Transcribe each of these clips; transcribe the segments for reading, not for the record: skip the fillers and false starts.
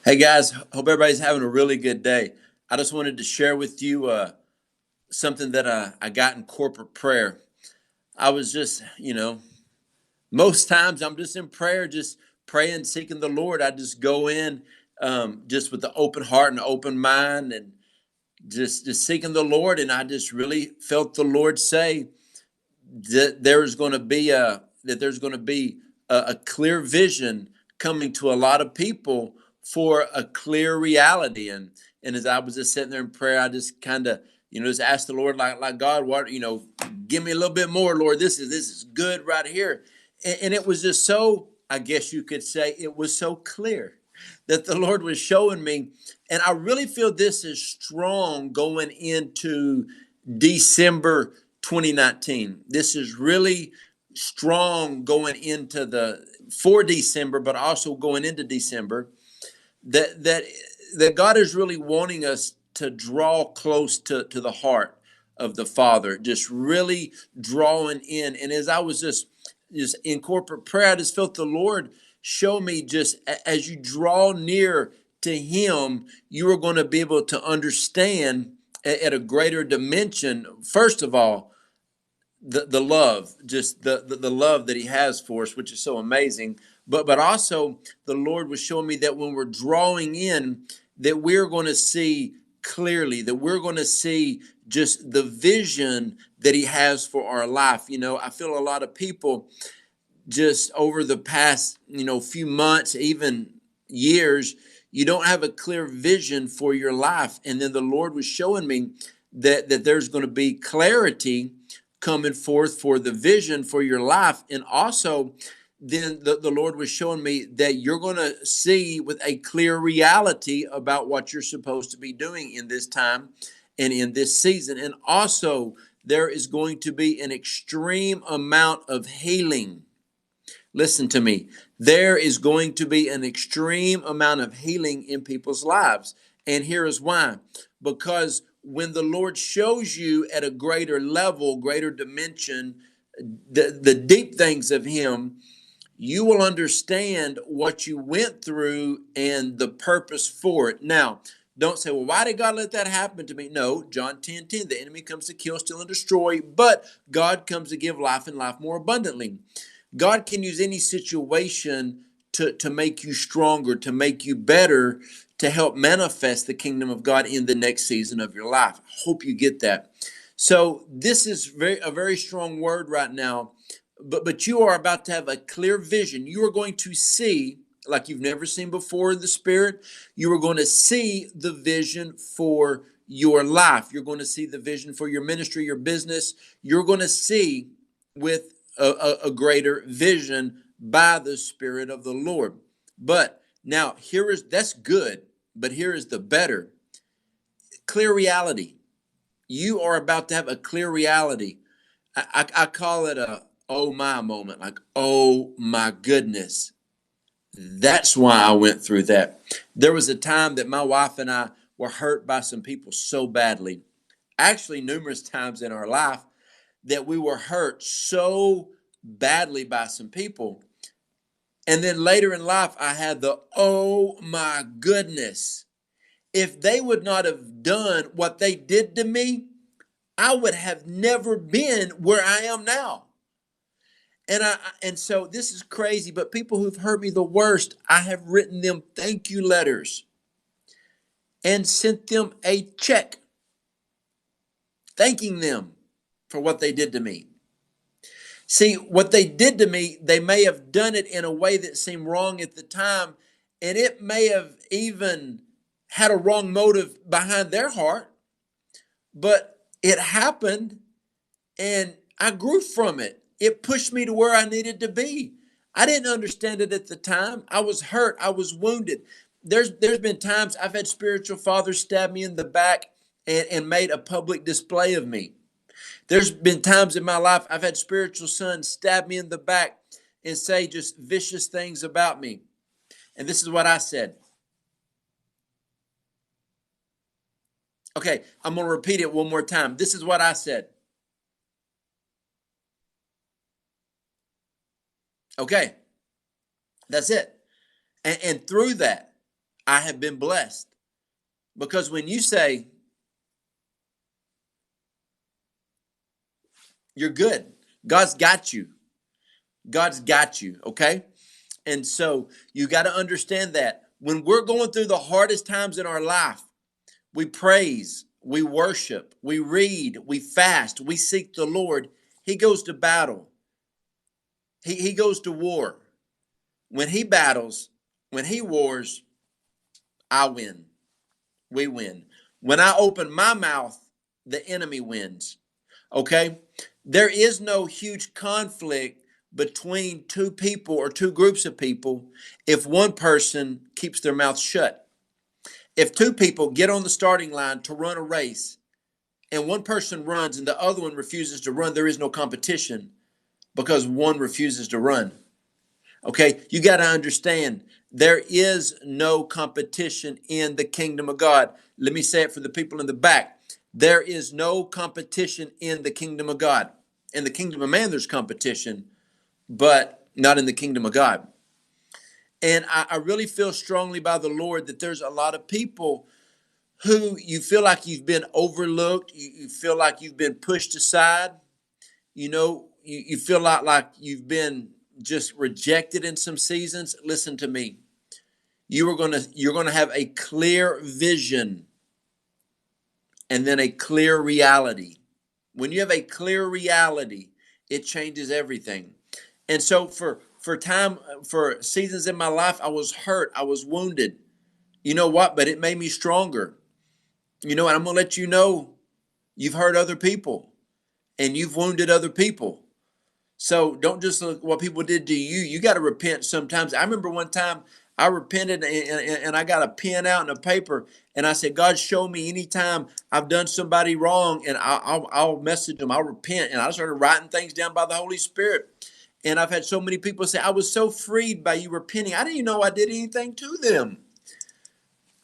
Hey guys, hope everybody's having a really good day. I just wanted to share with you something that I got in corporate prayer. I was just, most times I'm just in prayer, just praying, seeking the Lord. I just go in just with the open heart and open mind and just seeking the Lord. And I just really felt the Lord say that there's going to be a clear vision coming to a lot of people for a clear reality. And as I was just sitting there in prayer, I just kind of just asked the Lord, like God, what give me a little bit more, Lord. This is good right here. And it was just so, I guess you could say, it was so clear that the Lord was showing me. And I really feel this is strong going into December 2019. This is really strong going into the for December, but also going into December. That that that God is really wanting us to draw close to the heart of the Father, just really drawing in. And as I was just in corporate prayer, I just felt the Lord show me, just as you draw near to Him, you are going to be able to understand at a greater dimension. First of all, the love, just the love that He has for us, which is so amazing. But also the Lord was showing me that when we're drawing in, that we're going to see clearly, that we're going to see just the vision that He has for our life. I feel a lot of people just over the past few months, even years, you don't have a clear vision for your life. And then the Lord was showing me that there's going to be clarity coming forth for the vision for your life. And also then the Lord was showing me that you're going to see with a clear reality about what you're supposed to be doing in this time and in this season. And also there is going to be an extreme amount of healing. Listen to me. There is going to be an extreme amount of healing in people's lives. And here is why. Because when the Lord shows you at a greater level, greater dimension, the deep things of Him, you will understand what you went through and the purpose for it. Now, don't say, well, why did God let that happen to me? No, John 10:10, the enemy comes to kill, steal, and destroy, but God comes to give life and life more abundantly. God can use any situation to make you stronger, to make you better, to help manifest the kingdom of God in the next season of your life. I hope you get that. So this is a very strong word right now, but you are about to have a clear vision. You are going to see like you've never seen before in the spirit. You are going to see the vision for your life. You're going to see the vision for your ministry, your business. You're going to see with a greater vision by the Spirit of the Lord. But now that's good, but here is the better. Clear reality. You are about to have a clear reality. I call it a oh my moment, like, oh my goodness. That's why I went through that. There was a time that my wife and I were hurt by some people so badly, actually, numerous times in our life, that we were hurt so badly by some people. And then later in life, I had the, oh my goodness. If they would not have done what they did to me, I would have never been where I am now. And so this is crazy, but people who've hurt me the worst, I have written them thank you letters and sent them a check thanking them for what they did to me. See, what they did to me, they may have done it in a way that seemed wrong at the time, and it may have even had a wrong motive behind their heart, but it happened and I grew from it. It pushed me to where I needed to be. I didn't understand it at the time. I was hurt, I was wounded. There's been times I've had spiritual fathers stab me in the back and made a public display of me. There's been times in my life I've had spiritual sons stab me in the back and say just vicious things about me. And this is what I said. Okay, I'm going to repeat it one more time. This is what I said. Okay, that's it. And through that, I have been blessed. Because when you say you're good, God's got you. God's got you, okay? And so you got to understand that when we're going through the hardest times in our life, we praise, we worship, we read, we fast, we seek the Lord. He goes to battle, he goes to war. When he battles, when he wars, I win. We win. When I open my mouth, the enemy wins. Okay? There is no huge conflict between two people or two groups of people if one person keeps their mouth shut. If two people get on the starting line to run a race and one person runs and the other one refuses to run, there is no competition because one refuses to run. Okay, you got to understand there is no competition in the kingdom of God. Let me say it for the people in the back. There is no competition in the kingdom of God. In the kingdom of man, there's competition, but not in the kingdom of God. And I really feel strongly by the Lord that there's a lot of people who you feel like you've been overlooked, you feel like you've been pushed aside, you feel like you've been just rejected in some seasons. Listen to me. You're gonna have a clear vision and then a clear reality. When you have a clear reality, it changes everything. And so for seasons in my life, I was hurt, I was wounded. You know what? But it made me stronger. And I'm gonna let you know you've hurt other people and you've wounded other people. So don't just look what people did to you. You got to repent sometimes. I remember one time I repented and I got a pen out and a paper and I said, God, show me anytime I've done somebody wrong and I'll message them. I'll repent. And I started writing things down by the Holy Spirit. And I've had so many people say, I was so freed by you repenting. I didn't even know I did anything to them.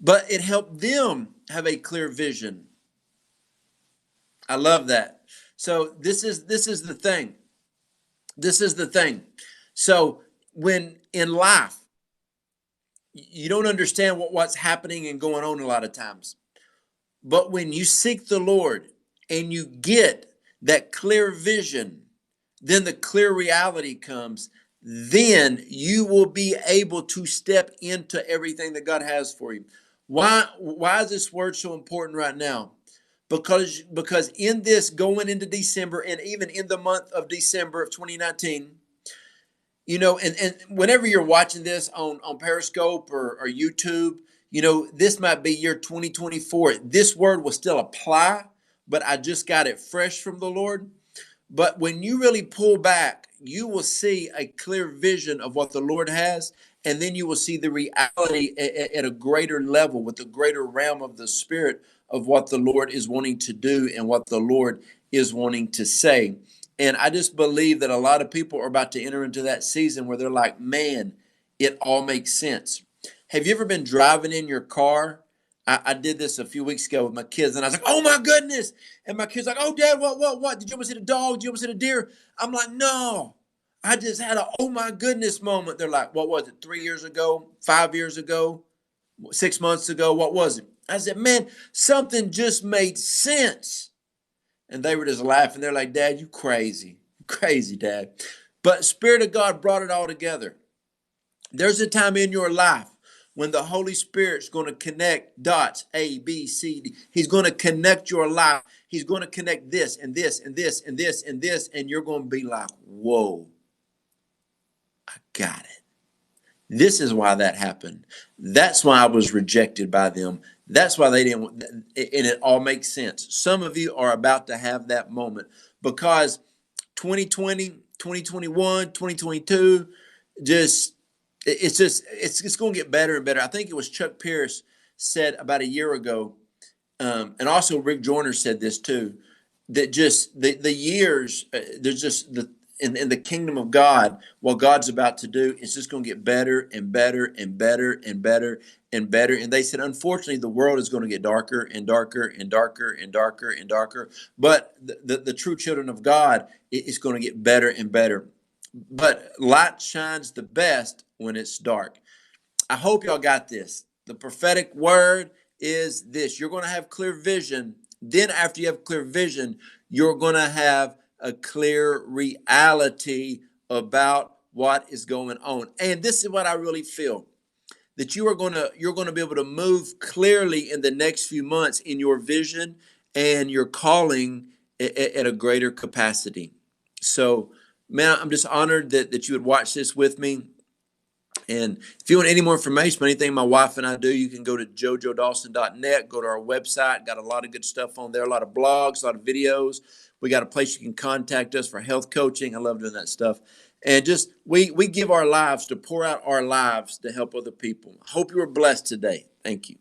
But it helped them have a clear vision. I love that. So this is the thing. This is the thing. So when in life, you don't understand what's happening and going on a lot of times. But when you seek the Lord and you get that clear vision, then the clear reality comes. Then you will be able to step into everything that God has for you. Why is this word so important right now? Because in this going into December and even in the month of December of 2019, and whenever you're watching this on Periscope or YouTube, this might be year 2024. This word will still apply, but I just got it fresh from the Lord. But when you really pull back, you will see a clear vision of what the Lord has, and then you will see the reality at a greater level with the greater realm of the Spirit of what the Lord is wanting to do and what the Lord is wanting to say. And I just believe that a lot of people are about to enter into that season where they're like, man, it all makes sense. Have you ever been driving in your car? I did this a few weeks ago with my kids, and I was like, oh my goodness. And my kids like, oh, Dad, what? Did you almost hit a dog? Did you almost hit a deer? I'm like, no. I just had a oh my goodness moment. They're like, what was it, 3 years ago, 5 years ago, 6 months ago? What was it? I said, man, something just made sense. And they were just laughing. They're like, Dad, you crazy. Crazy, Dad. But Spirit of God brought it all together. There's a time in your life when the Holy Spirit's going to connect dots, A, B, C, D. He's going to connect your life. He's going to connect this and this and this and this and this. And you're going to be like, whoa, I got it. This is why that happened. That's why I was rejected by them. That's why they didn't. And it all makes sense. Some of you are about to have that moment because 2020, 2021, 2022, it's going to get better and better. I think it was Chuck Pierce said about a year ago, and also Rick Joyner said this too, that just the years, there's just in the kingdom of God, what God's about to do is just going to get better and better and better and better and better. And they said, unfortunately, the world is going to get darker and darker and darker and darker and darker. But the true children of God is going to get better and better. But light shines the best when it's dark. I hope y'all got this. The prophetic word is this: you're going to have clear vision. Then, after you have clear vision, you're going to have a clear reality about what is going on. And this is what I really feel, that you're going to be able to move clearly in the next few months in your vision and your calling at a greater capacity. So, man, I'm just honored that you would watch this with me. And if you want any more information about anything my wife and I do, you can go to jojodawson.net, go to our website. Got a lot of good stuff on there, a lot of blogs, a lot of videos. We got a place you can contact us for health coaching. I love doing that stuff. And just we give our lives to pour out our lives to help other people. Hope you were blessed today. Thank you.